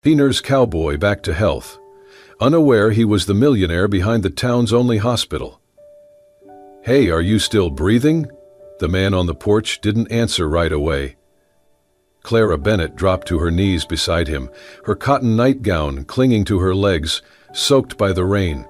He nursed Cowboy back to health, unaware he was the millionaire behind the town's only hospital. "Hey, are you still breathing?" The man on the porch didn't answer right away. Clara Bennett dropped to her knees beside him, her cotton nightgown clinging to her legs, soaked by the rain.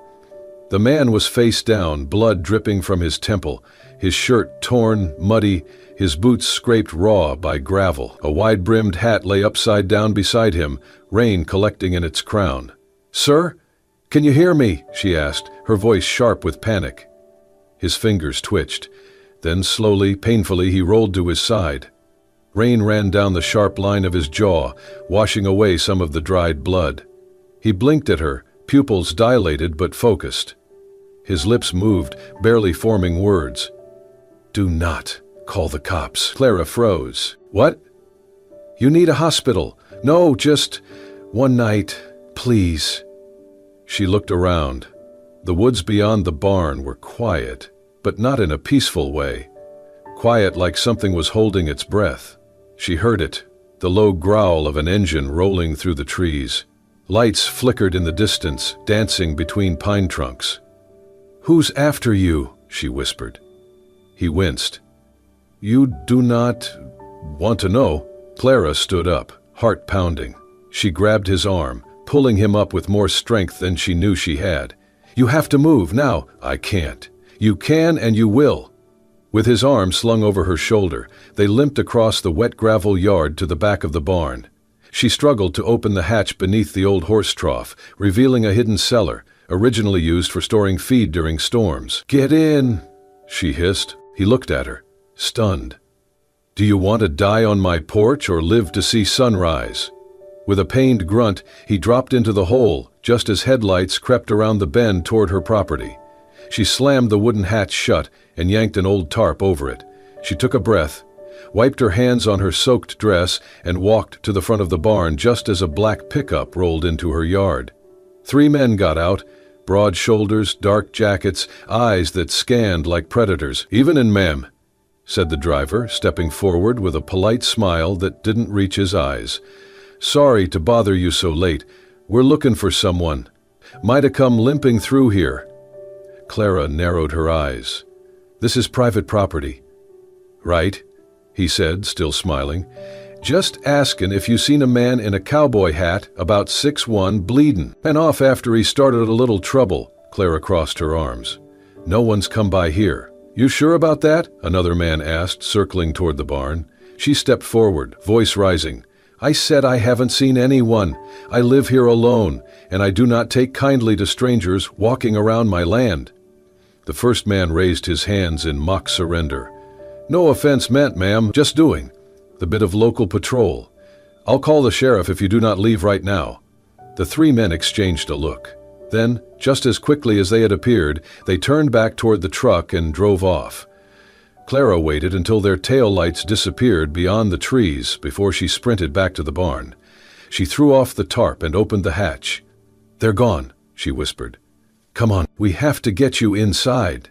The man was face down, blood dripping from his temple, his shirt torn, muddy, his boots scraped raw by gravel. A wide-brimmed hat lay upside down beside him, rain collecting in its crown. "Sir, can you hear me?" she asked, her voice sharp with panic. His fingers twitched. Then slowly, painfully, he rolled to his side. Rain ran down the sharp line of his jaw, washing away some of the dried blood. He blinked at her, pupils dilated but focused. His lips moved, barely forming words. "Do not call the cops." Clara froze. "What?" "You need a hospital. No, just one night, please." She looked around. The woods beyond the barn were quiet, but not in a peaceful way. Quiet like something was holding its breath. She heard it, the low growl of an engine rolling through the trees. Lights flickered in the distance, dancing between pine trunks. "Who's after you?" she whispered. He winced. "You do not want to know?" Clara stood up, heart pounding. She grabbed his arm, pulling him up with more strength than she knew she had. "You have to move now." "I can't." "You can and you will." With his arm slung over her shoulder, they limped across the wet gravel yard to the back of the barn. She struggled to open the hatch beneath the old horse trough, revealing a hidden cellar, originally used for storing feed during storms. "Get in," she hissed. He looked at her, stunned. "Do you want to die on my porch or live to see sunrise?" With a pained grunt, he dropped into the hole just as headlights crept around the bend toward her property. She slammed the wooden hatch shut and yanked an old tarp over it. She took a breath, wiped her hands on her soaked dress, and walked to the front of the barn just as a black pickup rolled into her yard. 3 men got out, broad shoulders, dark jackets, eyes that scanned like predators. "Evenin', ma'am," said the driver, stepping forward with a polite smile that didn't reach his eyes. "Sorry to bother you so late. We're looking for someone. Might have come limping through here." Clara narrowed her eyes. "This is private property." "Right," he said, still smiling. "Just askin' if you seen a man in a cowboy hat, about 6'1", bleedin'. Ran off after he started a little trouble." Clara crossed her arms. "No one's come by here." "You sure about that?" another man asked, circling toward the barn. She stepped forward, voice rising. "I said I haven't seen anyone. I live here alone, and I do not take kindly to strangers walking around my land." The first man raised his hands in mock surrender. "No offense meant, ma'am, just doing the bit of local patrol. I'll call the sheriff if you do not leave right now." The 3 men exchanged a look. Then, just as quickly as they had appeared, they turned back toward the truck and drove off. Clara waited until their tail lights disappeared beyond the trees before she sprinted back to the barn. She threw off the tarp and opened the hatch. "They're gone," she whispered. "Come on, we have to get you inside."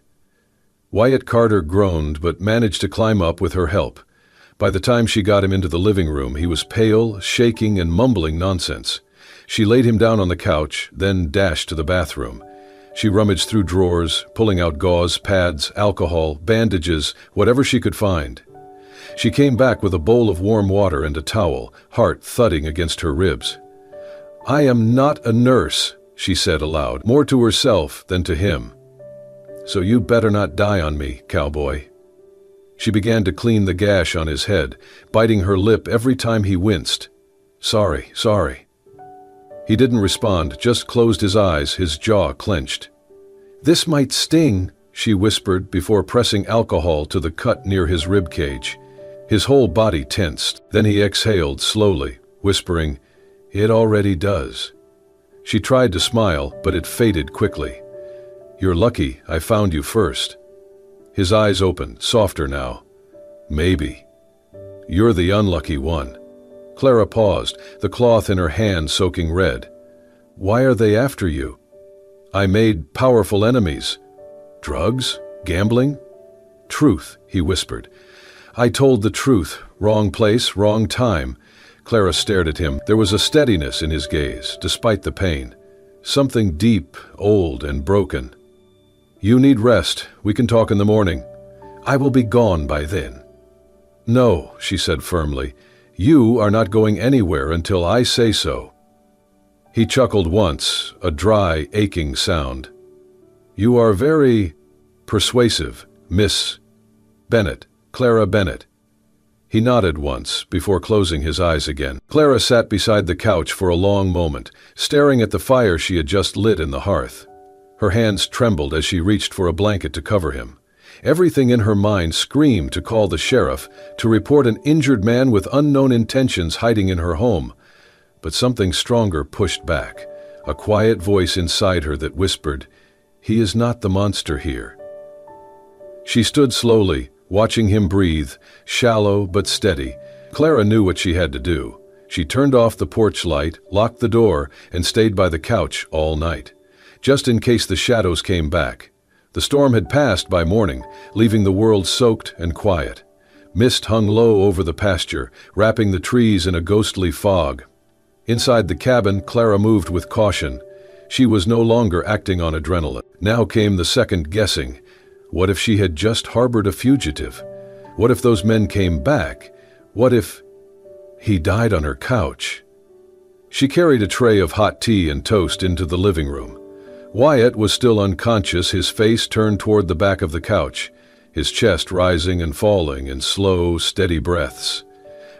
Wyatt Carter groaned but managed to climb up with her help. By the time she got him into the living room, he was pale, shaking, and mumbling nonsense. She laid him down on the couch, then dashed to the bathroom. She rummaged through drawers, pulling out gauze, pads, alcohol, bandages, whatever she could find. She came back with a bowl of warm water and a towel, heart thudding against her ribs. "I am not a nurse," she said aloud, more to herself than to him. "So you better not die on me, cowboy." She began to clean the gash on his head, biting her lip every time he winced. "Sorry, sorry." He didn't respond, just closed his eyes, his jaw clenched. "This might sting," she whispered before pressing alcohol to the cut near his rib cage. His whole body tensed. Then he exhaled slowly, whispering, "It already does." She tried to smile, but it faded quickly. "You're lucky I found you first." His eyes opened, softer now. "Maybe. You're the unlucky one." Clara paused, the cloth in her hand soaking red. "Why are they after you?" "I made powerful enemies." "Drugs? Gambling?" "Truth," he whispered. "I told the truth. Wrong place, wrong time. Clara stared at him. There was a steadiness in his gaze, despite the pain. Something deep, old, and broken. "You need rest. We can talk in the morning. I will be gone by then." "No," she said firmly. "You are not going anywhere until I say so." He chuckled once, a dry, aching sound. "You are very persuasive, Miss Bennett, Clara Bennett." He nodded once before closing his eyes again. Clara sat beside the couch for a long moment, staring at the fire she had just lit in the hearth. Her hands trembled as she reached for a blanket to cover him. Everything in her mind screamed to call the sheriff, to report an injured man with unknown intentions hiding in her home. But something stronger pushed back, a quiet voice inside her that whispered, "He is not the monster here." She stood slowly, watching him breathe, shallow but steady. Clara knew what she had to do. She turned off the porch light, locked the door, and stayed by the couch all night, just in case the shadows came back. The storm had passed by morning, leaving the world soaked and quiet. Mist hung low over the pasture, wrapping the trees in a ghostly fog. Inside the cabin, Clara moved with caution. She was no longer acting on adrenaline. Now came the second guessing. What if she had just harbored a fugitive? What if those men came back? What if he died on her couch? She carried a tray of hot tea and toast into the living room. Wyatt was still unconscious, his face turned toward the back of the couch, his chest rising and falling in slow, steady breaths.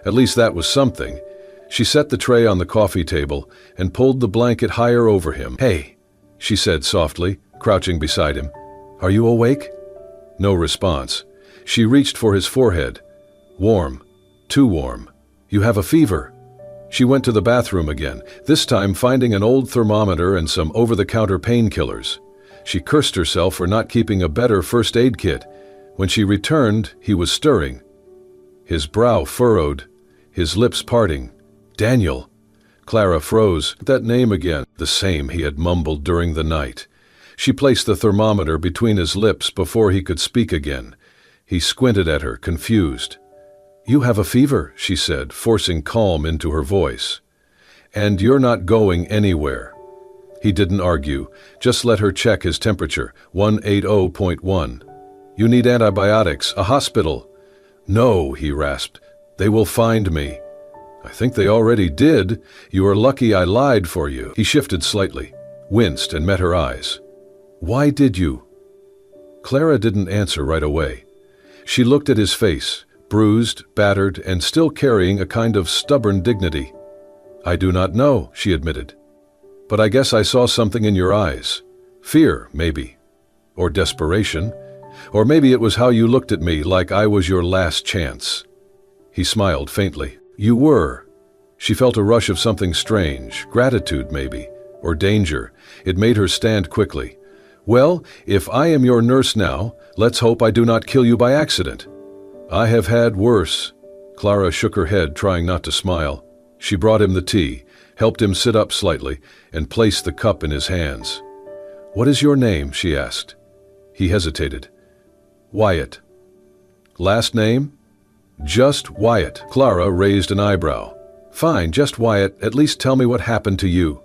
At least that was something. She set the tray on the coffee table and pulled the blanket higher over him. "Hey," she said softly, crouching beside him. "Are you awake?" No response. She reached for his forehead. "Warm. Too warm. You have a fever." She went to the bathroom again, this time finding an old thermometer and some over-the-counter painkillers. She cursed herself for not keeping a better first aid kit. When she returned, he was stirring. His brow furrowed, his lips parting. "Daniel." Clara froze. That name again, the same he had mumbled during the night. She placed the thermometer between his lips before he could speak again. He squinted at her, confused. "You have a fever," she said, forcing calm into her voice. "And you're not going anywhere." He didn't argue, just let her check his temperature, 180.1. "You need antibiotics, a hospital." "No," he rasped. "They will find me." "I think they already did. You are lucky I lied for you." He shifted slightly, winced, and met her eyes. "Why did you?" Clara didn't answer right away. She looked at his face, bruised, battered, and still carrying a kind of stubborn dignity. "I do not know," she admitted. "But I guess I saw something in your eyes. Fear, maybe. Or desperation. Or maybe it was how you looked at me, like I was your last chance." He smiled faintly. "You were." She felt a rush of something strange, gratitude maybe, or danger. It made her stand quickly. "Well, if I am your nurse now, let's hope I do not kill you by accident." "I have had worse." Clara shook her head, trying not to smile. She brought him the tea, helped him sit up slightly, and placed the cup in his hands. "What is your name?" she asked. He hesitated. "Wyatt." "Last name?" "Just Wyatt." Clara raised an eyebrow. "Fine, just Wyatt. At least tell me what happened to you."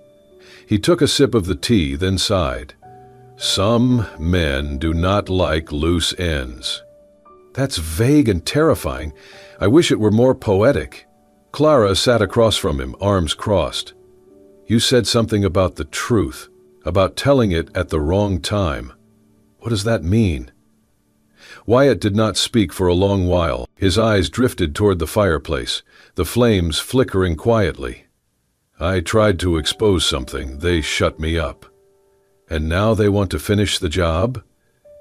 He took a sip of the tea, then sighed. "Some men do not like loose ends." "That's vague and terrifying. I wish it were more poetic." Clara sat across from him, arms crossed. "You said something about the truth, about telling it at the wrong time. What does that mean?" Wyatt did not speak for a long while. His eyes drifted toward the fireplace, the flames flickering quietly. "I tried to expose something. They shut me up. And now they want to finish the job?"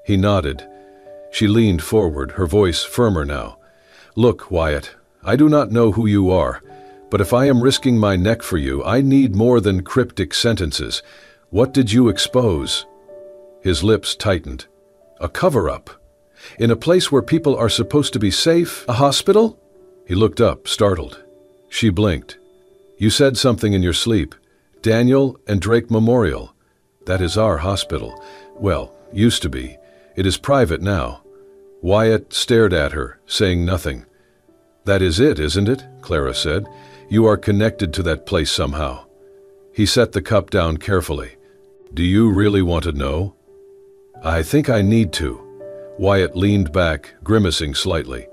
He nodded. She leaned forward, her voice firmer now. "Look, Wyatt, I do not know who you are, but if I am risking my neck for you, I need more than cryptic sentences. What did you expose?" His lips tightened. "A cover-up. In a place where people are supposed to be safe, a hospital?" He looked up, startled. She blinked. "You said something in your sleep. Daniel and Drake Memorial. That is our hospital. Well, used to be. It is private now." Wyatt stared at her, saying nothing. "That is it, isn't it?" Clara said. You are connected to that place somehow." He set the cup down carefully. "Do you really want to know?" "I think I need to." Wyatt leaned back, grimacing slightly.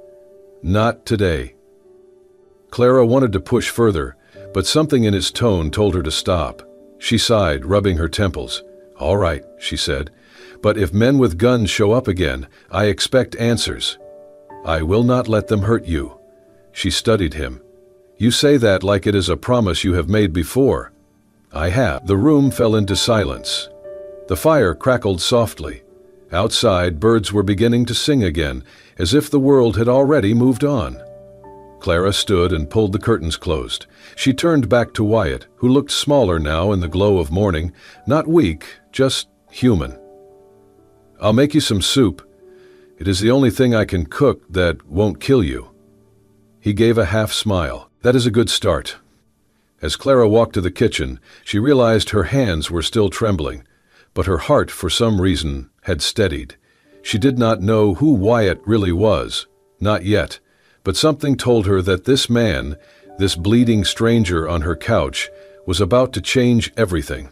"Not today." Clara wanted to push further, but something in his tone told her to stop. She sighed, rubbing her temples. "All right," she said, "but if men with guns show up again, I expect answers. I will not let them hurt you." She studied him. "You say that like it is a promise you have made before." "I have." The room fell into silence. The fire crackled softly. Outside, birds were beginning to sing again, as if the world had already moved on. Clara stood and pulled the curtains closed. She turned back to Wyatt, who looked smaller now in the glow of morning, not weak, just human. "I'll make you some soup. It is the only thing I can cook that won't kill you." He gave a half smile. "That is a good start." As Clara walked to the kitchen, she realized her hands were still trembling, but her heart, for some reason, had steadied. She did not know who Wyatt really was, not yet, but something told her that this man, this bleeding stranger on her couch, was about to change everything.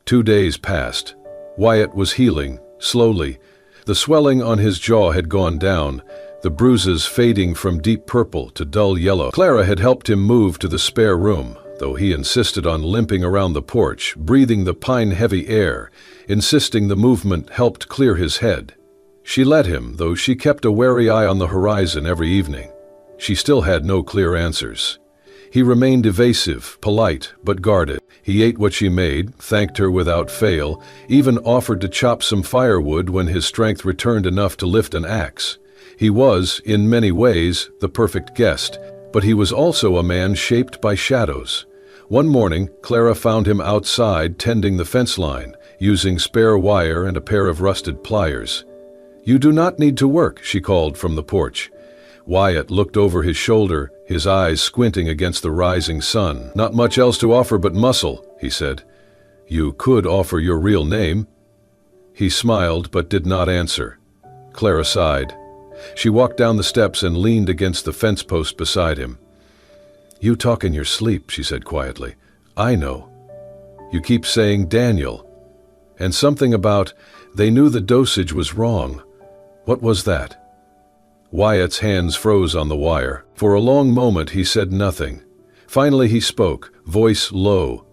2 days passed. Wyatt was healing, slowly. The swelling on his jaw had gone down, the bruises fading from deep purple to dull yellow. Clara had helped him move to the spare room, though he insisted on limping around the porch, breathing the pine-heavy air, insisting the movement helped clear his head. She let him, though she kept a wary eye on the horizon every evening. She still had no clear answers. He remained evasive, polite, but guarded. He ate what she made, thanked her without fail, even offered to chop some firewood when his strength returned enough to lift an axe. He was, in many ways, the perfect guest, but he was also a man shaped by shadows. One morning, Clara found him outside tending the fence line, using spare wire and a pair of rusted pliers. "You do not need to work," she called from the porch. Wyatt looked over his shoulder, his eyes squinting against the rising sun. "Not much else to offer but muscle," he said. "You could offer your real name." He smiled but did not answer. Clara sighed. She walked down the steps and leaned against the fence post beside him. "You talk in your sleep," she said quietly. "I know. You keep saying Daniel. And something about they knew the dosage was wrong. What was that?" Wyatt's hands froze on the wire. For a long moment he said nothing. Finally he spoke, voice low.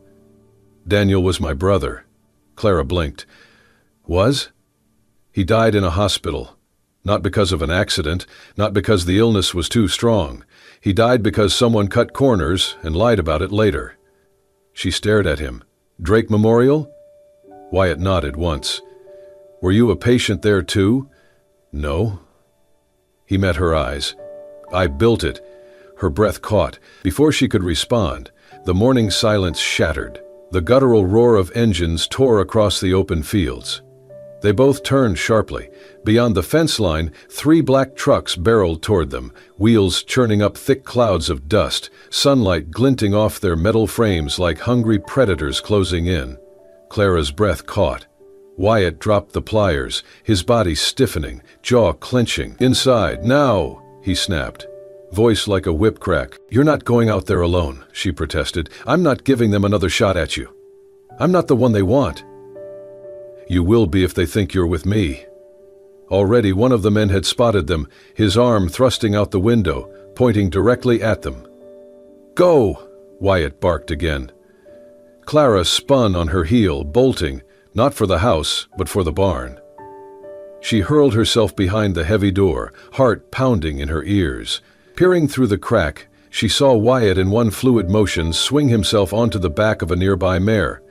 "Daniel was my brother." Clara blinked. "Was?" "He died in a hospital. Not because of an accident, not because the illness was too strong. He died because someone cut corners and lied about it later." She stared at him. "Drake Memorial?" Wyatt nodded once. "Were you a patient there too?" "No." He met her eyes. "I built it." Her breath caught. Before she could respond, the morning silence shattered. The guttural roar of engines tore across the open fields. They both turned sharply. Beyond the fence line, 3 black trucks barreled toward them, wheels churning up thick clouds of dust, sunlight glinting off their metal frames like hungry predators closing in. Clara's breath caught. Wyatt dropped the pliers, his body stiffening, jaw clenching. "Inside, now!" he snapped. Voice like a whip crack. "You're not going out there alone," she protested. "I'm not giving them another shot at you. I'm not the one they want." "You will be if they think you're with me." Already one of the men had spotted them, his arm thrusting out the window, pointing directly at them. "Go!" Wyatt barked again. Clara spun on her heel, bolting, not for the house, but for the barn. She hurled herself behind the heavy door, heart pounding in her ears. Peering through the crack, she saw Wyatt in one fluid motion swing himself onto the back of a nearby mare.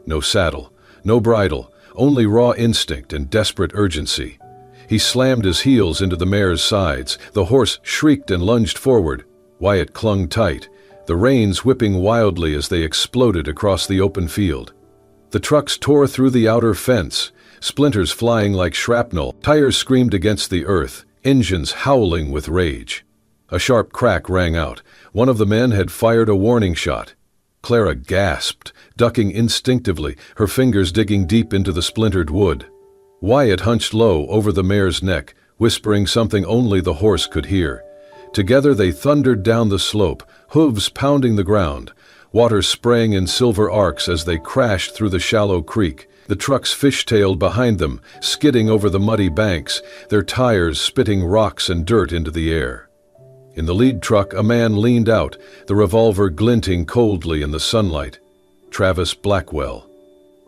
No saddle, no bridle, only raw instinct and desperate urgency. He slammed his heels into the mare's sides. The horse shrieked and lunged forward. Wyatt clung tight, the reins whipping wildly as they exploded across the open field. The trucks tore through the outer fence, splinters flying like shrapnel, tires screamed against the earth, engines howling with rage. A sharp crack rang out. One of the men had fired a warning shot. Clara gasped, ducking instinctively, her fingers digging deep into the splintered wood. Wyatt hunched low over the mare's neck, whispering something only the horse could hear. Together they thundered down the slope, hooves pounding the ground, water spraying in silver arcs as they crashed through the shallow creek. The trucks fishtailed behind them, skidding over the muddy banks, their tires spitting rocks and dirt into the air. In the lead truck, a man leaned out, the revolver glinting coldly in the sunlight. Travis Blackwell.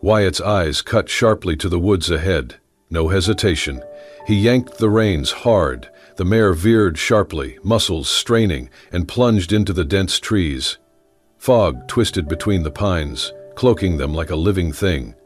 Wyatt's eyes cut sharply to the woods ahead. No hesitation. He yanked the reins hard. The mare veered sharply, muscles straining, and plunged into the dense trees. Fog twisted between the pines, cloaking them like a living thing.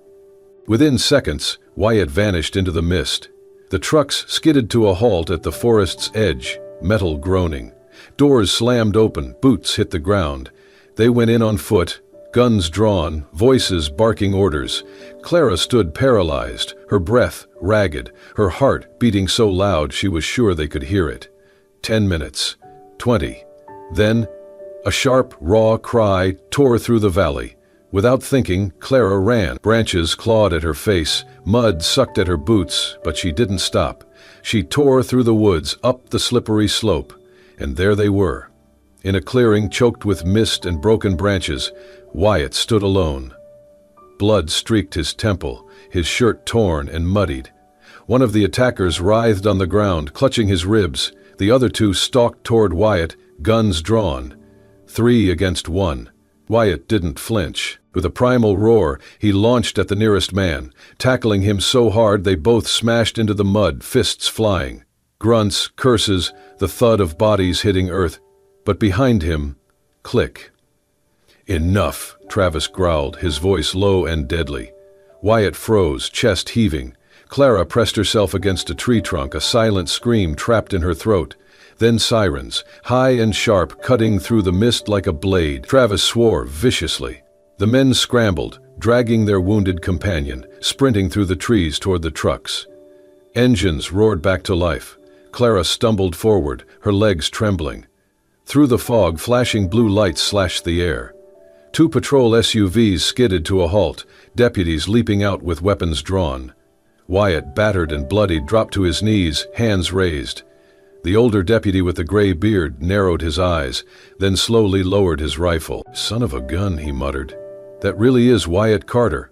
Within seconds, Wyatt vanished into the mist. The trucks skidded to a halt at the forest's edge, metal groaning. Doors slammed open, boots hit the ground. They went in on foot, guns drawn, voices barking orders. Clara stood paralyzed, her breath ragged, her heart beating so loud she was sure they could hear it. 10 minutes, 20. Then, a sharp, raw cry tore through the valley. Without thinking, Clara ran. Branches clawed at her face, mud sucked at her boots, but she didn't stop. She tore through the woods, up the slippery slope, and there they were. In a clearing choked with mist and broken branches, Wyatt stood alone. Blood streaked his temple, his shirt torn and muddied. One of the attackers writhed on the ground, clutching his ribs. The other two stalked toward Wyatt, guns drawn. 3 against 1. Wyatt didn't flinch. With a primal roar, he launched at the nearest man, tackling him so hard they both smashed into the mud, fists flying. Grunts, curses, the thud of bodies hitting earth. But behind him, click. "Enough," Travis growled, his voice low and deadly. Wyatt froze, chest heaving. Clara pressed herself against a tree trunk, a silent scream trapped in her throat. Then sirens, high and sharp, cutting through the mist like a blade. Travis swore viciously. The men scrambled, dragging their wounded companion, sprinting through the trees toward the trucks. Engines roared back to life. Clara stumbled forward, her legs trembling. Through the fog, flashing blue lights slashed the air. 2 patrol SUVs skidded to a halt, deputies leaping out with weapons drawn. Wyatt, battered and bloodied, dropped to his knees, hands raised. The older deputy with the gray beard narrowed his eyes, then slowly lowered his rifle. "Son of a gun," he muttered. "That really is Wyatt Carter."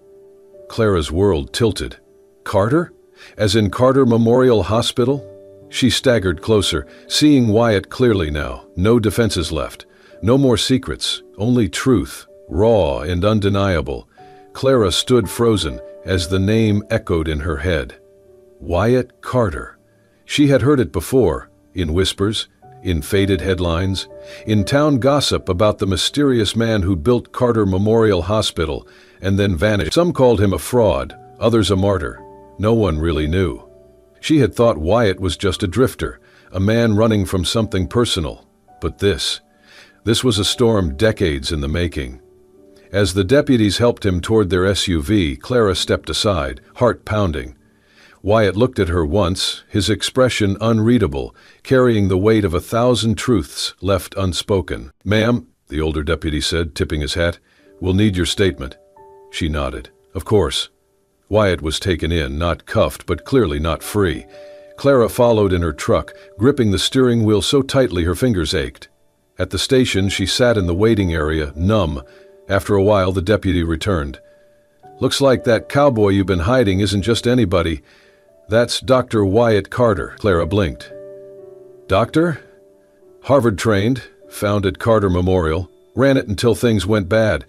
Clara's world tilted. Carter? As in Carter Memorial Hospital? She staggered closer, seeing Wyatt clearly now. No defenses left. No more secrets. Only truth, raw and undeniable. Clara stood frozen as the name echoed in her head. Wyatt Carter. She had heard it before, in whispers, in faded headlines, in town gossip about the mysterious man who built Carter Memorial Hospital and then vanished. Some called him a fraud, others a martyr. No one really knew. She had thought Wyatt was just a drifter, a man running from something personal. But this was a storm decades in the making. As the deputies helped him toward their SUV, Clara stepped aside, heart pounding. Wyatt looked at her once, his expression unreadable, carrying the weight of 1,000 truths left unspoken. "Ma'am," the older deputy said, tipping his hat, "we'll need your statement." She nodded. "Of course." Wyatt was taken in, not cuffed, but clearly not free. Clara followed in her truck, gripping the steering wheel so tightly her fingers ached. At the station, she sat in the waiting area, numb. After a while, the deputy returned. "Looks like that cowboy you've been hiding isn't just anybody. That's Dr. Wyatt Carter." Clara blinked. "Doctor?" "Harvard-trained, founded Carter Memorial, ran it until things went bad.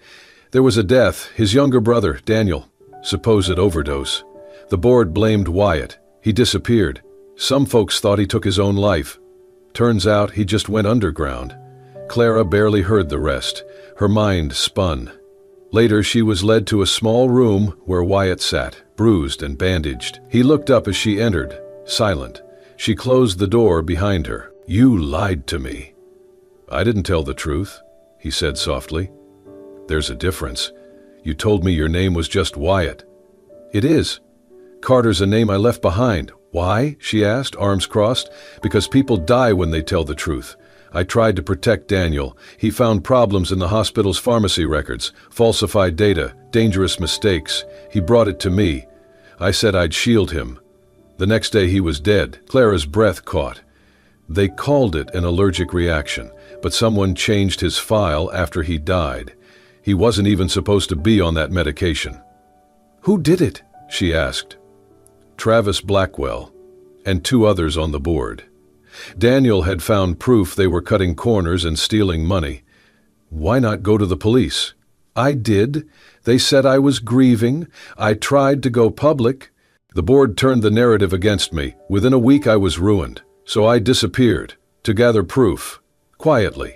There was a death, his younger brother, Daniel. Supposed overdose. The board blamed Wyatt. He disappeared. Some folks thought he took his own life. Turns out he just went underground." Clara barely heard the rest. Her mind spun. Later, she was led to a small room where Wyatt sat, bruised and bandaged. He looked up as she entered, silent. She closed the door behind her. "You lied to me." "I didn't tell the truth," he said softly. "There's a difference. You told me your name was just Wyatt." "It is. Carter's a name I left behind." "Why?" she asked, arms crossed. "Because people die when they tell the truth. I tried to protect Daniel. He found problems in the hospital's pharmacy records, falsified data, dangerous mistakes. He brought it to me. I said I'd shield him. The next day he was dead." Clara's breath caught. They called it an allergic reaction, but someone changed his file after he died. He wasn't even supposed to be on that medication. "Who did it?" she asked. "Travis Blackwell, and 2 others on the board. Daniel had found proof they were cutting corners and stealing money. Why not go to the police? I did. They said I was grieving. I tried to go public. The board turned the narrative against me. Within a week I was ruined. So I disappeared, to gather proof, quietly."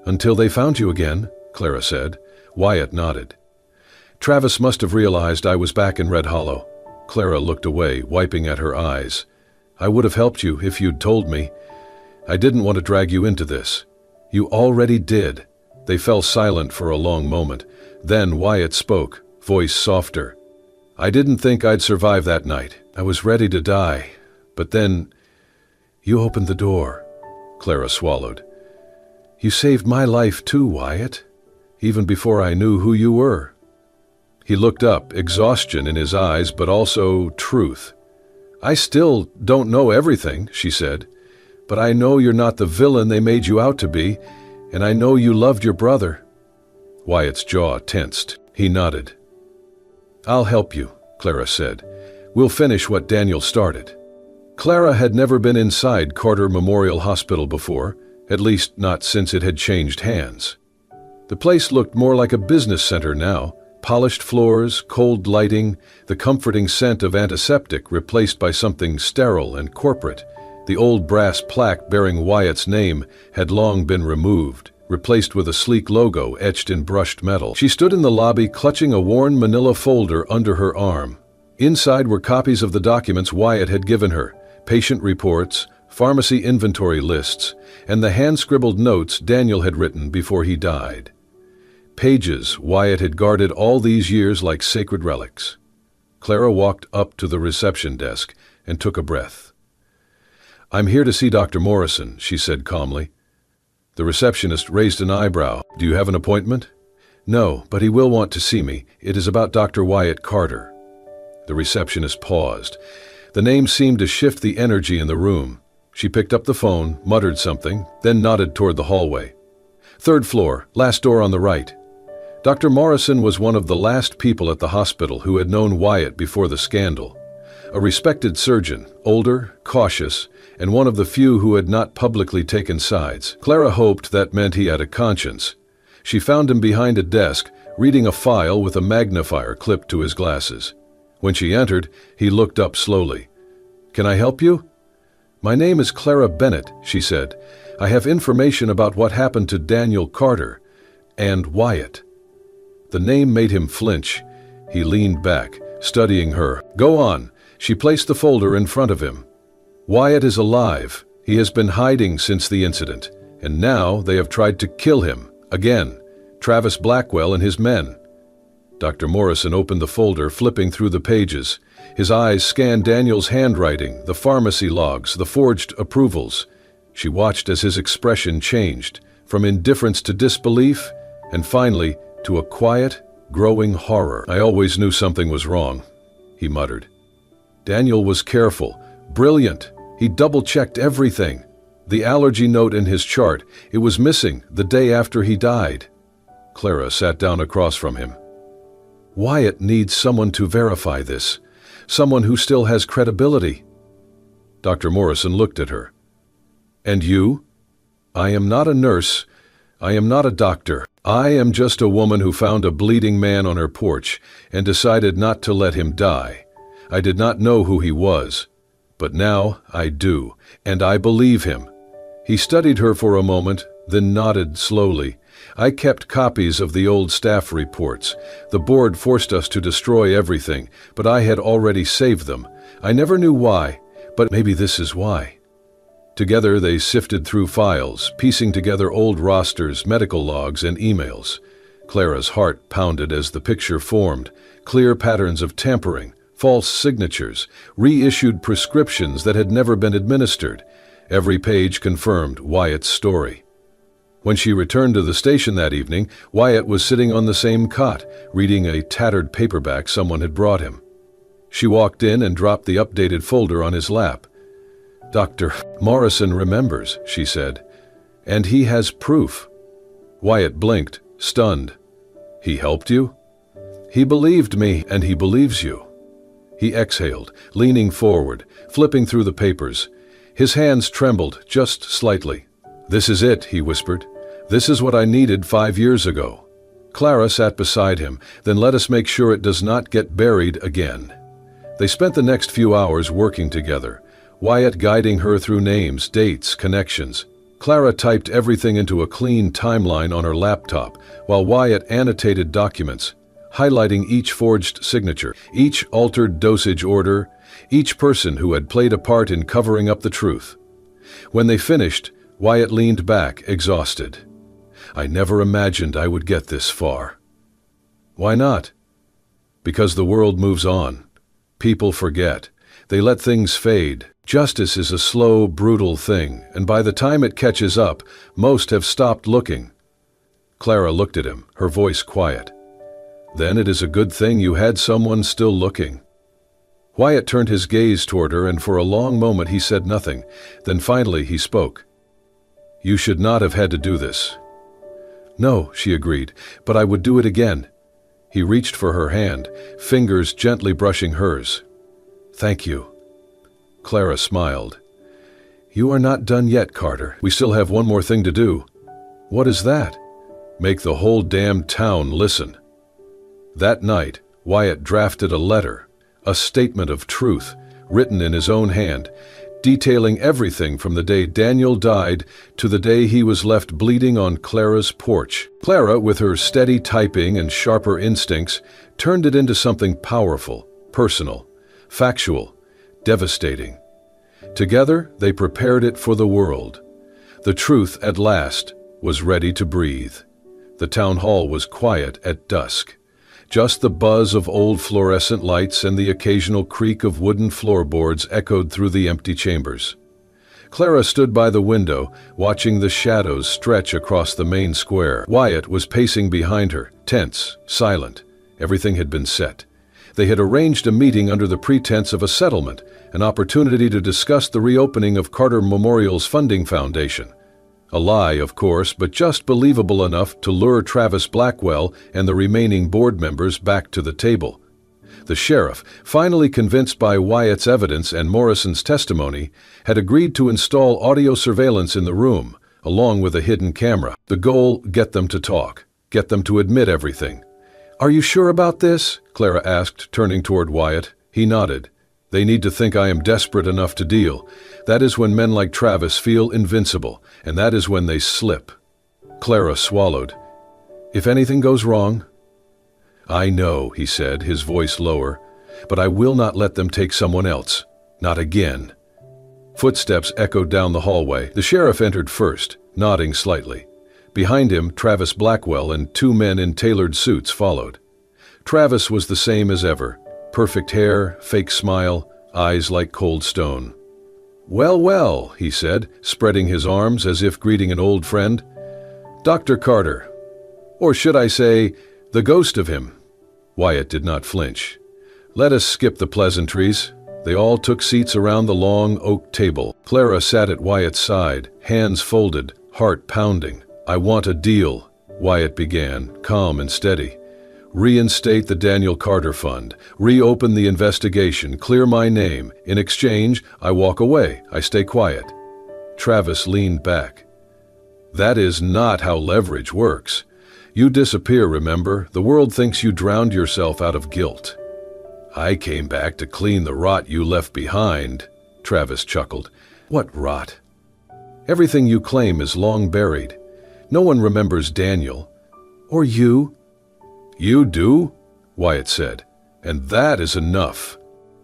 "Until they found you again," Clara said. Wyatt nodded. "Travis must have realized I was back in Red Hollow." Clara looked away, wiping at her eyes. "I would have helped you if you'd told me. I didn't want to drag you into this." "You already did." They fell silent for a long moment. Then Wyatt spoke, voice softer. "I didn't think I'd survive that night. I was ready to die. But then, you opened the door." Clara swallowed. "You saved my life too, Wyatt, even before I knew who you were." He looked up, exhaustion in his eyes, but also truth. "I still don't know everything," she said, "but I know you're not the villain they made you out to be, and I know you loved your brother." Wyatt's jaw tensed. He nodded. "I'll help you," Clara said. "We'll finish what Daniel started." Clara had never been inside Carter Memorial Hospital before, at least not since it had changed hands. The place looked more like a business center now. Polished floors, cold lighting, the comforting scent of antiseptic replaced by something sterile and corporate. The old brass plaque bearing Wyatt's name had long been removed, replaced with a sleek logo etched in brushed metal. She stood in the lobby clutching a worn manila folder under her arm. Inside were copies of the documents Wyatt had given her, patient reports, pharmacy inventory lists, and the hand-scribbled notes Daniel had written before he died. Pages Wyatt had guarded all these years like sacred relics. Clara walked up to the reception desk and took a breath. "I'm here to see Dr. Morrison," she said calmly. The receptionist raised an eyebrow. "Do you have an appointment?" "No, but he will want to see me. It is about Dr. Wyatt Carter." The receptionist paused. The name seemed to shift the energy in the room. She picked up the phone, muttered something, then nodded toward the hallway. "3rd floor, last door on the right." Dr. Morrison was one of the last people at the hospital who had known Wyatt before the scandal. A respected surgeon, older, cautious, and one of the few who had not publicly taken sides. Clara hoped that meant he had a conscience. She found him behind a desk, reading a file with a magnifier clipped to his glasses. When she entered, he looked up slowly. "Can I help you?" "My name is Clara Bennett," she said. "I have information about what happened to Daniel Carter and Wyatt." The name made him flinch. He leaned back, studying her. "Go on." She placed the folder in front of him. "Wyatt is alive. He has been hiding since the incident, and now they have tried to kill him, again. Travis Blackwell and his men." Dr. Morrison opened the folder, flipping through the pages. His eyes scanned Daniel's handwriting, the pharmacy logs, the forged approvals. She watched as his expression changed, from indifference to disbelief, and finally to a quiet, growing horror. "I always knew something was wrong," he muttered. Daniel was careful, brilliant. He double-checked everything. The allergy note in his chart, it was missing the day after he died. Clara sat down across from him. "Wyatt needs someone to verify this, someone who still has credibility." Dr. Morrison looked at her. "And you?" "I am not a nurse. I am not a doctor. I am just a woman who found a bleeding man on her porch and decided not to let him die. I did not know who he was, but now I do, and I believe him." He studied her for a moment, then nodded slowly. "I kept copies of the old staff reports. The board forced us to destroy everything, but I had already saved them. I never knew why, but maybe this is why." Together they sifted through files, piecing together old rosters, medical logs, and emails. Clara's heart pounded as the picture formed, clear patterns of tampering, false signatures, reissued prescriptions that had never been administered. Every page confirmed Wyatt's story. When she returned to the station that evening, Wyatt was sitting on the same cot, reading a tattered paperback someone had brought him. She walked in and dropped the updated folder on his lap. Dr. Morrison remembers, she said. And he has proof. Wyatt blinked, stunned. He helped you? He believed me, and he believes you. He exhaled, leaning forward, flipping through the papers. His hands trembled just slightly. This is it, he whispered. This is what I needed 5 years ago. Clara sat beside him. Then let us make sure it does not get buried again. They spent the next few hours working together, Wyatt guiding her through names, dates, connections. Clara typed everything into a clean timeline on her laptop, while Wyatt annotated documents, highlighting each forged signature, each altered dosage order, each person who had played a part in covering up the truth. When they finished, Wyatt leaned back, exhausted. I never imagined I would get this far. Why not? Because the world moves on. People forget. They let things fade. Justice is a slow, brutal thing, and by the time it catches up, most have stopped looking. Clara looked at him, her voice quiet. Then it is a good thing you had someone still looking. Wyatt turned his gaze toward her, and for a long moment he said nothing. Then finally he spoke. You should not have had to do this. No, she agreed, but I would do it again. He reached for her hand, fingers gently brushing hers. Thank you. Clara smiled. You are not done yet, Carter. We still have one more thing to do. What is that? Make the whole damn town listen. That night, Wyatt drafted a letter, a statement of truth, written in his own hand, detailing everything from the day Daniel died to the day he was left bleeding on Clara's porch. Clara, with her steady typing and sharper instincts, turned it into something powerful, personal, factual, devastating. Together, they prepared it for the world. The truth, at last, was ready to breathe. The town hall was quiet at dusk. Just the buzz of old fluorescent lights and the occasional creak of wooden floorboards echoed through the empty chambers. Clara stood by the window, watching the shadows stretch across the main square. Wyatt was pacing behind her, tense, silent. Everything had been set. They had arranged a meeting under the pretense of a settlement, an opportunity to discuss the reopening of Carter Memorial's funding foundation. A lie, of course, but just believable enough to lure Travis Blackwell and the remaining board members back to the table. The sheriff, finally convinced by Wyatt's evidence and Morrison's testimony, had agreed to install audio surveillance in the room, along with a hidden camera. The goal, get them to talk, get them to admit everything. Are you sure about this? Clara asked, turning toward Wyatt. He nodded. They need to think I am desperate enough to deal. That is when men like Travis feel invincible, and that is when they slip. Clara swallowed. If anything goes wrong? I know, he said, his voice lower, but I will not let them take someone else. Not again. Footsteps echoed down the hallway. The sheriff entered first, nodding slightly. Behind him, Travis Blackwell and 2 men in tailored suits followed. Travis was the same as ever. Perfect hair, fake smile, eyes like cold stone. Well, well, he said, spreading his arms as if greeting an old friend. Dr. Carter. Or should I say, the ghost of him. Wyatt did not flinch. Let us skip the pleasantries. They all took seats around the long oak table. Clara sat at Wyatt's side, hands folded, heart pounding. I want a deal, Wyatt began, calm and steady. Reinstate the Daniel Carter Fund, reopen the investigation, clear my name. In exchange, I walk away, I stay quiet. Travis leaned back. That is not how leverage works. You disappear, remember? The world thinks you drowned yourself out of guilt. I came back to clean the rot you left behind, Travis chuckled. What rot? Everything you claim is long buried. No one remembers Daniel. Or you. You do? Wyatt said. And that is enough.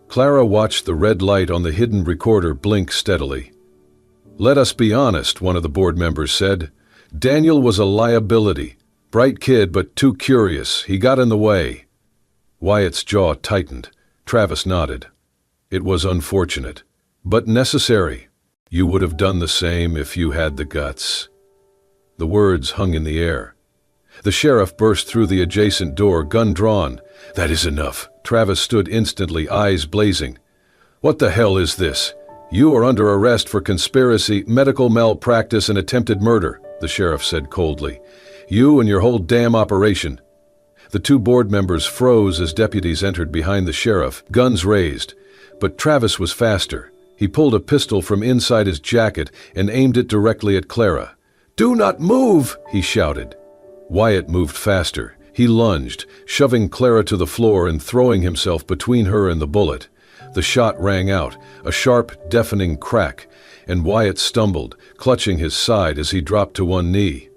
Clara watched the red light on the hidden recorder blink steadily. Let us be honest, one of the board members said. Daniel was a liability. Bright kid, but too curious. He got in the way. Wyatt's jaw tightened. Travis nodded. It was unfortunate, but necessary. You would have done the same if you had the guts. The words hung in the air. The sheriff burst through the adjacent door, gun drawn. That is enough. Travis stood instantly, eyes blazing. What the hell is this? "You are under arrest for conspiracy, medical malpractice, and attempted murder," the sheriff said coldly. "You and your whole damn operation." The two board members froze as deputies entered behind the sheriff, guns raised. But Travis was faster. He pulled a pistol from inside his jacket and aimed it directly at Clara. "Do not move!" he shouted. Wyatt moved faster. He lunged, shoving Clara to the floor and throwing himself between her and the bullet. The shot rang out, a sharp, deafening crack, and Wyatt stumbled, clutching his side as he dropped to one knee.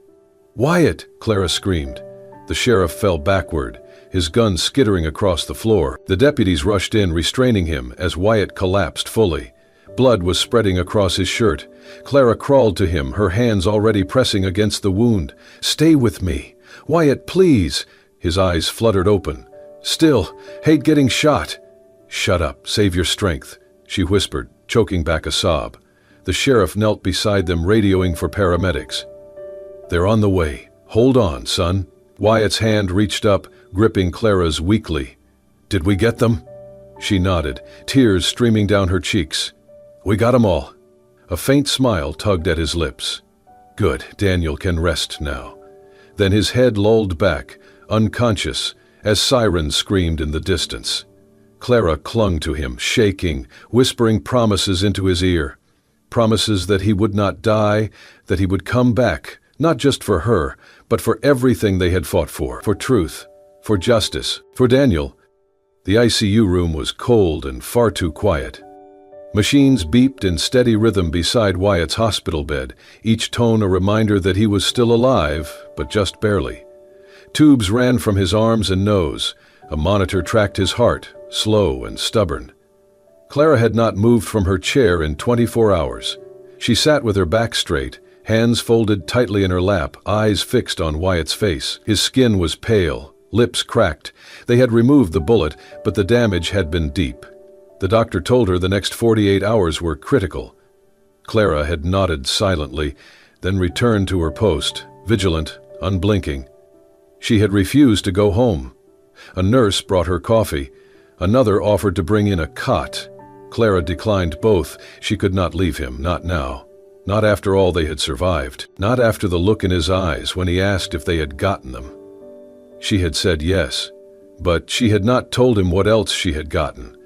"Wyatt!" Clara screamed. The sheriff fell backward, his gun skittering across the floor. The deputies rushed in, restraining him as Wyatt collapsed fully. Blood was spreading across his shirt. Clara crawled to him, her hands already pressing against the wound. "Stay with me. Wyatt, please." His eyes fluttered open. "Still, hate getting shot." "Shut up, save your strength," she whispered, choking back a sob. The sheriff knelt beside them, radioing for paramedics. "They're on the way. Hold on, son." Wyatt's hand reached up, gripping Clara's weakly. "Did we get them?" She nodded, tears streaming down her cheeks. "We got 'em all." A faint smile tugged at his lips. "Good, Daniel can rest now." Then his head lolled back, unconscious, as sirens screamed in the distance. Clara clung to him, shaking, whispering promises into his ear. Promises that he would not die, that he would come back, not just for her, but for everything they had fought for truth, for justice, for Daniel. The ICU room was cold and far too quiet. Machines beeped in steady rhythm beside Wyatt's hospital bed, each tone a reminder that he was still alive, but just barely. Tubes ran from his arms and nose. A monitor tracked his heart, slow and stubborn. Clara had not moved from her chair in 24 hours. She sat with her back straight, hands folded tightly in her lap, eyes fixed on Wyatt's face. His skin was pale, lips cracked. They had removed the bullet, but the damage had been deep. The doctor told her the next 48 hours were critical. Clara had nodded silently, then returned to her post, vigilant, unblinking. She had refused to go home. A nurse brought her coffee. Another offered to bring in a cot. Clara declined both. She could not leave him, not now. Not after all they had survived. Not after the look in his eyes when he asked if they had gotten them. She had said yes, but she had not told him what else she had gotten.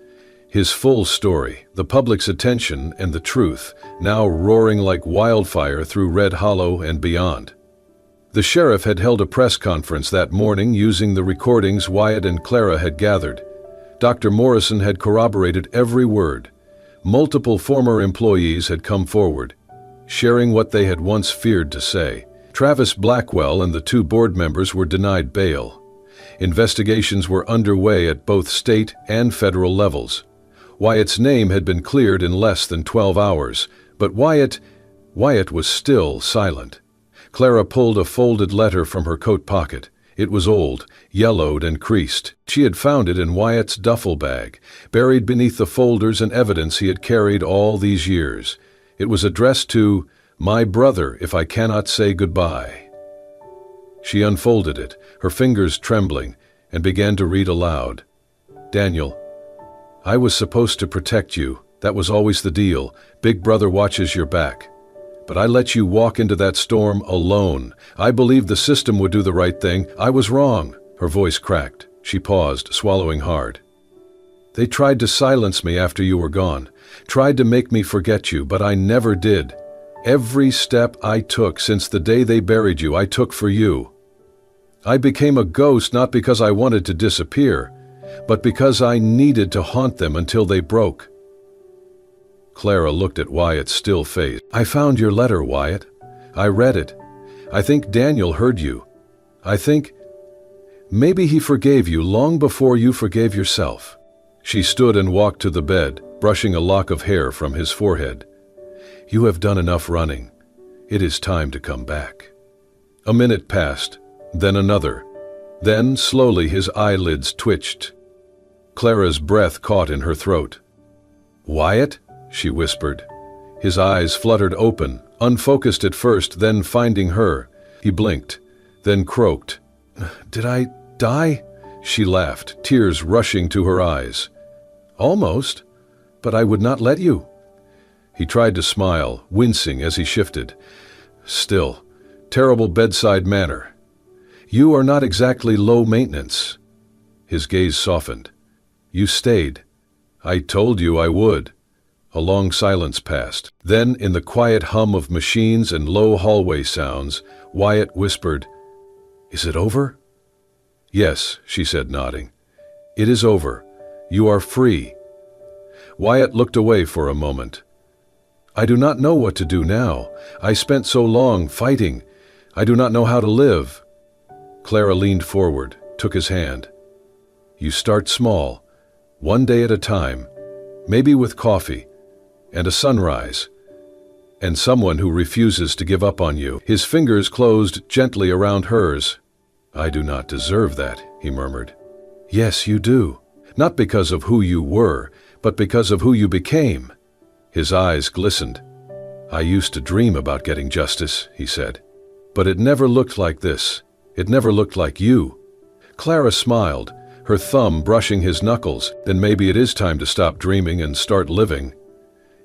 His full story, the public's attention, and the truth, now roaring like wildfire through Red Hollow and beyond. The sheriff had held a press conference that morning using the recordings Wyatt and Clara had gathered. Dr. Morrison had corroborated every word. Multiple former employees had come forward, sharing what they had once feared to say. Travis Blackwell and the two board members were denied bail. Investigations were underway at both state and federal levels. Wyatt's name had been cleared in less than 12 hours, but Wyatt was still silent. Clara pulled a folded letter from her coat pocket. It was old, yellowed and creased. She had found it in Wyatt's duffel bag, buried beneath the folders and evidence he had carried all these years. It was addressed to, "My brother, if I cannot say goodbye." She unfolded it, her fingers trembling, and began to read aloud. "Daniel, I was supposed to protect you. That was always the deal. Big brother watches your back. But I let you walk into that storm alone. I believed the system would do the right thing. I was wrong." Her voice cracked. She paused, swallowing hard. "They tried to silence me after you were gone. Tried to make me forget you, but I never did. Every step I took since the day they buried you, I took for you. I became a ghost not because I wanted to disappear, but because I needed to haunt them until they broke." Clara looked at Wyatt's still face. "I found your letter, Wyatt. I read it. I think Daniel heard you. I think maybe he forgave you long before you forgave yourself." She stood and walked to the bed, brushing a lock of hair from his forehead. "You have done enough running. It is time to come back." A minute passed, then another. Then, slowly, his eyelids twitched. Clara's breath caught in her throat. "Wyatt?" she whispered. His eyes fluttered open, unfocused at first, then finding her. He blinked, then croaked. "Did I die?" She laughed, tears rushing to her eyes. "Almost, but I would not let you." He tried to smile, wincing as he shifted. Still, terrible bedside manner. You are not exactly low maintenance. His gaze softened. You stayed. I told you I would. A long silence passed. Then, in the quiet hum of machines and low hallway sounds, Wyatt whispered, "Is it over?" "Yes," she said, nodding. "It is over. You are free." Wyatt looked away for a moment. "I do not know what to do now. I spent so long fighting. I do not know how to live." Clara leaned forward, took his hand. "You start small, one day at a time, maybe with coffee, and a sunrise, and someone who refuses to give up on you." His fingers closed gently around hers. "I do not deserve that," he murmured. "Yes, you do. Not because of who you were, but because of who you became." His eyes glistened. "I used to dream about getting justice," he said. "But it never looked like this. It never looked like you." Clara smiled, her thumb brushing his knuckles. "Then maybe it is time to stop dreaming and start living."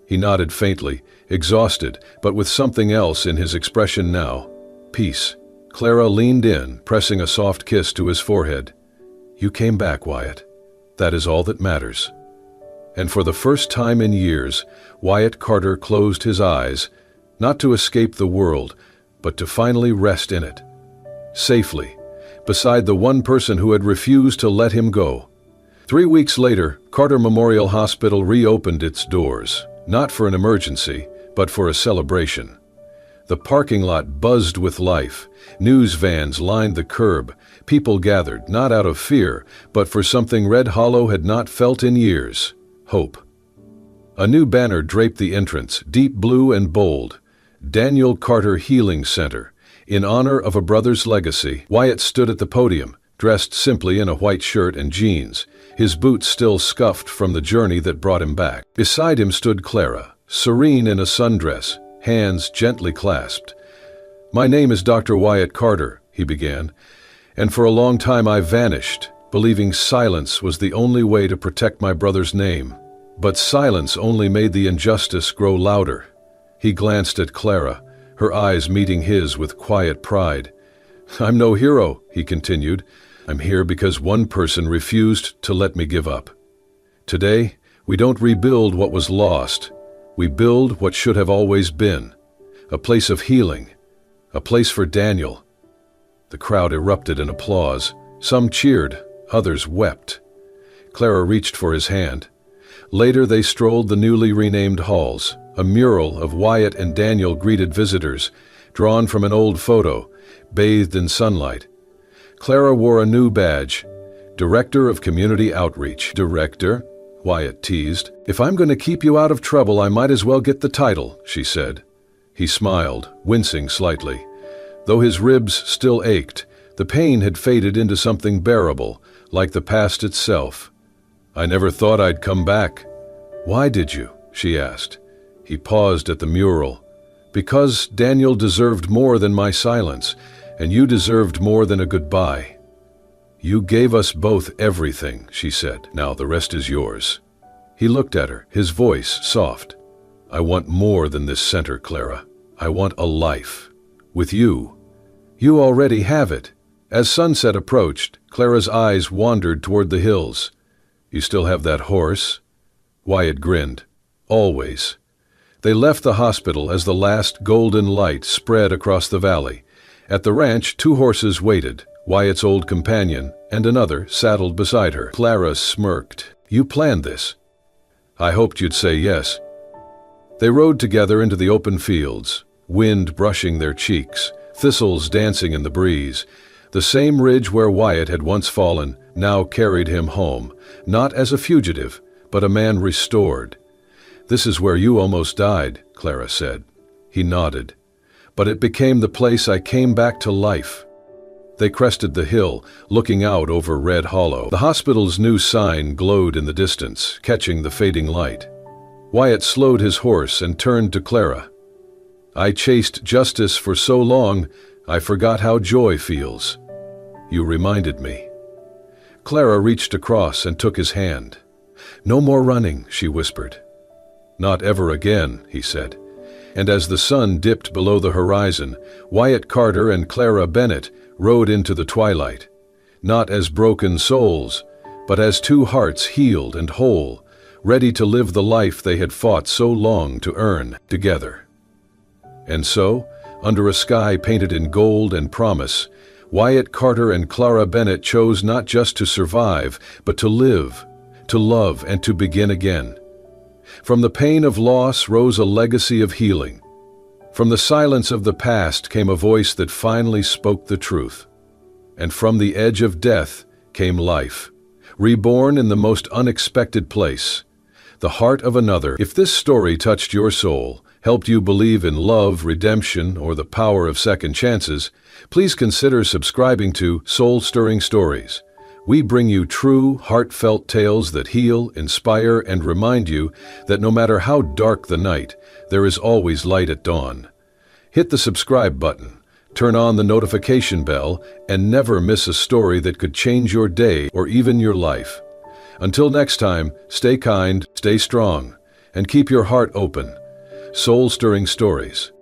He nodded faintly, exhausted, but with something else in his expression now. Peace. Clara leaned in, pressing a soft kiss to his forehead. "You came back, Wyatt. That is all that matters." And for the first time in years, Wyatt Carter closed his eyes, not to escape the world, but to finally rest in it. Safely, beside the one person who had refused to let him go. 3 weeks later, Carter Memorial Hospital reopened its doors, not for an emergency, but for a celebration. The parking lot buzzed with life. News vans lined the curb. People gathered, not out of fear, but for something Red Hollow had not felt in years: hope. A new banner draped the entrance, deep blue and bold. Daniel Carter Healing Center. In honor of a brother's legacy. Wyatt stood at the podium, dressed simply in a white shirt and jeans, his boots still scuffed from the journey that brought him back. Beside him stood Clara, serene in a sundress, hands gently clasped. "My name is Dr. Wyatt Carter," he began, "and for a long time I vanished, believing silence was the only way to protect my brother's name. But silence only made the injustice grow louder." He glanced at Clara, her eyes meeting his with quiet pride. "I'm no hero," he continued. "I'm here because one person refused to let me give up. Today, we don't rebuild what was lost. We build what should have always been. A place of healing. A place for Daniel." The crowd erupted in applause. Some cheered, others wept. Clara reached for his hand. Later they strolled the newly renamed halls. A mural of Wyatt and Daniel greeted visitors, drawn from an old photo, bathed in sunlight. Clara wore a new badge, Director of Community Outreach. "Director?" Wyatt teased. "If I'm going to keep you out of trouble, I might as well get the title," she said. He smiled, wincing slightly. Though his ribs still ached, the pain had faded into something bearable, like the past itself. "I never thought I'd come back." "Why did you?" she asked. He paused at the mural. "Because Daniel deserved more than my silence, and you deserved more than a goodbye." "You gave us both everything," she said. "Now the rest is yours." He looked at her, his voice soft. "I want more than this center, Clara. I want a life. With you." "You already have it." As sunset approached, Clara's eyes wandered toward the hills. "You still have that horse?" Wyatt grinned. "Always." They left the hospital as the last golden light spread across the valley. At the ranch, 2 horses waited, Wyatt's old companion and another saddled beside her. Clara smirked. "You planned this." "I hoped you'd say yes." They rode together into the open fields, wind brushing their cheeks, thistles dancing in the breeze. The same ridge where Wyatt had once fallen now carried him home, not as a fugitive, but a man restored. "This is where you almost died," Clara said. He nodded. "But it became the place I came back to life." They crested the hill, looking out over Red Hollow. The hospital's new sign glowed in the distance, catching the fading light. Wyatt slowed his horse and turned to Clara. "I chased justice for so long, I forgot how joy feels. You reminded me." Clara reached across and took his hand. "No more running," she whispered. "Not ever again," he said. And as the sun dipped below the horizon, Wyatt Carter and Clara Bennett rode into the twilight, not as broken souls, but as two hearts healed and whole, ready to live the life they had fought so long to earn together. And so, under a sky painted in gold and promise, Wyatt Carter and Clara Bennett chose not just to survive, but to live, to love, and to begin again. From the pain of loss rose a legacy of healing. From the silence of the past came a voice that finally spoke the truth. And from the edge of death came life, reborn in the most unexpected place, the heart of another. If this story touched your soul, helped you believe in love, redemption, or the power of second chances, please consider subscribing to Soul-Stirring Stories. We bring you true, heartfelt tales that heal, inspire, and remind you that no matter how dark the night, there is always light at dawn. Hit the subscribe button, turn on the notification bell, and never miss a story that could change your day or even your life. Until next time, stay kind, stay strong, and keep your heart open. Soul-Stirring Stories.